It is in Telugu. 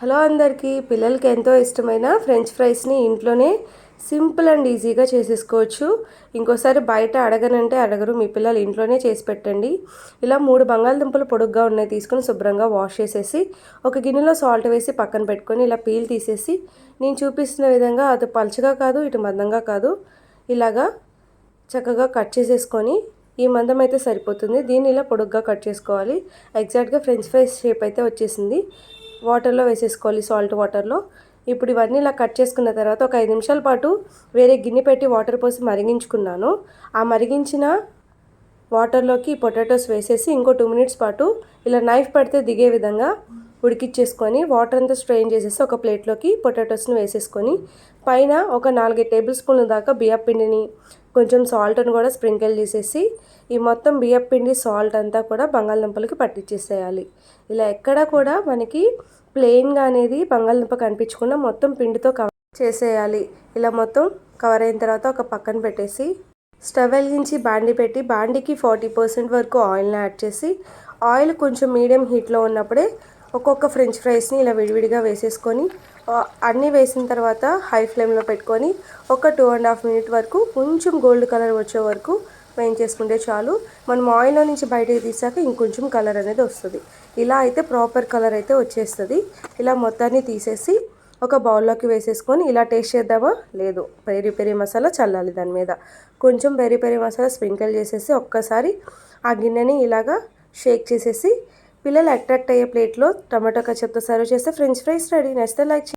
హలో అందరికీ, పిల్లలకి ఎంతో ఇష్టమైన ఫ్రెంచ్ ఫ్రైస్ని ఇంట్లోనే సింపుల్ అండ్ ఈజీగా చేసేసుకోవచ్చు. ఇంకోసారి బయట అడగనంటే అడగరు, మీ పిల్లలు ఇంట్లోనే చేసి పెట్టండి. ఇలా 3 బంగాళదుంపలు పొడుగ్గా ఉన్నాయి తీసుకొని శుభ్రంగా వాష్ చేసేసి ఒక గిన్నెలో సాల్ట్ వేసి పక్కన పెట్టుకొని ఇలా పీల్ తీసేసి నేను చూపిస్తున్న విధంగా అటు పలుచగా కాదు ఇటు మందంగా కాదు ఇలాగా చక్కగా కట్ చేసేసుకొని ఈ మందం అయితే సరిపోతుంది. దీన్ని ఇలా పొడుగ్గా కట్ చేసుకోవాలి. ఎగ్జాక్ట్గా ఫ్రెంచ్ ఫ్రైస్ షేప్ అయితే వచ్చేసింది. వాటర్లో వేసేసుకోవాలి, సాల్ట్ వాటర్లో. ఇప్పుడు ఇవన్నీ ఇలా కట్ చేసుకున్న తర్వాత ఒక 5 నిమిషాల పాటు వేరే గిన్నె పెట్టి వాటర్ పోసి మరిగించుకున్నాను. ఆ మరిగించిన వాటర్లోకి పొటాటోస్ వేసేసి ఇంకో 2 మినిట్స్ పాటు ఇలా నైఫ్ పెడితే దిగే విధంగా ఉడికిచ్చేసుకొని వాటర్ అంతా స్ట్రెయిన్ చేసేసి ఒక ప్లేట్లోకి పొటాటోస్ని వేసేసుకొని పైన ఒక 4 టేబుల్ స్పూన్ల దాకా బియ్యం పిండిని కొంచెం సాల్ట్ని కూడా స్ప్రింకిల్ చేసేసి ఈ మొత్తం బియ్యం పిండి సాల్ట్ అంతా కూడా బంగాళదుంపలకి పట్టించేసేయాలి. ఇలా ఎక్కడ కూడా మనకి ప్లెయిన్గా అనేది బంగాళదుంప కనిపించకుండా మొత్తం పిండితో కవర్ చేసేయాలి. ఇలా మొత్తం కవర్ అయిన తర్వాత ఒక పక్కన పెట్టేసి స్టవ్ వెలిగించి బాండీ పెట్టి బాండీకి 40% వరకు ఆయిల్ని యాడ్ చేసి ఆయిల్ కొంచెం మీడియం హీట్లో ఉన్నప్పుడే ఒక్కొక్క ఫ్రెంచ్ ఫ్రైస్ని ఇలా విడివిడిగా వేసేసుకొని అన్నీ వేసిన తర్వాత హై ఫ్లేమ్లో పెట్టుకొని ఒక 2.5 మినిట్ వరకు కొంచెం గోల్డ్ కలర్ వచ్చే వరకు వేయించేసుకుంటే చాలు. మనం ఆయిల్లో నుంచి బయటకు తీసాక ఇంకొంచెం కలర్ అనేది వస్తుంది. ఇలా అయితే ప్రాపర్ కలర్ అయితే వచ్చేస్తుంది. ఇలా మొత్తాన్ని తీసేసి ఒక బౌల్లోకి వేసేసుకొని ఇలా టేస్ట్ చేద్దామా లేదు, పెరి పెరి మసాలా చల్లాలి దాని మీద. కొంచెం పెరి పెరి మసాలా స్ప్రింకిల్ చేసేసి ఒక్కసారి ఆ గిన్నెని ఇలాగా షేక్ చేసేసి పిల్లలు అట్రాక్ట్ అయ్యే ప్లేట్లో టమాటో కచప్తో సర్వ్ చేస్తే ఫ్రెంచ్ ఫ్రైస్ రెడీ. నచ్చితే లైక్